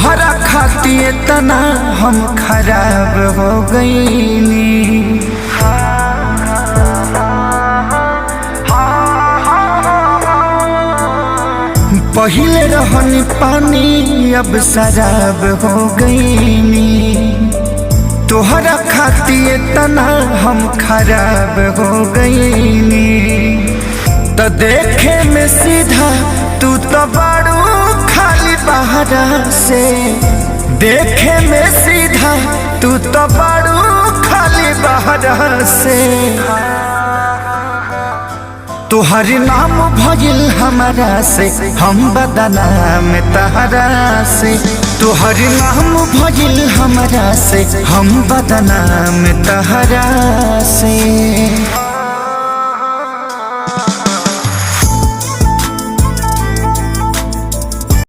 तोहरा खातिर इतना हम खराब हो गईनी। पहिले रहनी पानी अब शराब हो गईनी। तोहरा खातिर इतना हम खराब हो गईनी। तो देखे में सीधा तू तो बड़ू खाली बहरा से। देखे में सीधा तू तो बड़ू खाली बहरा से। तुहर नाम भजिल हमारा से हम बदनाम तहरा से। तुहर नाम भजिल हमारा से हम बदनाम तहरा से।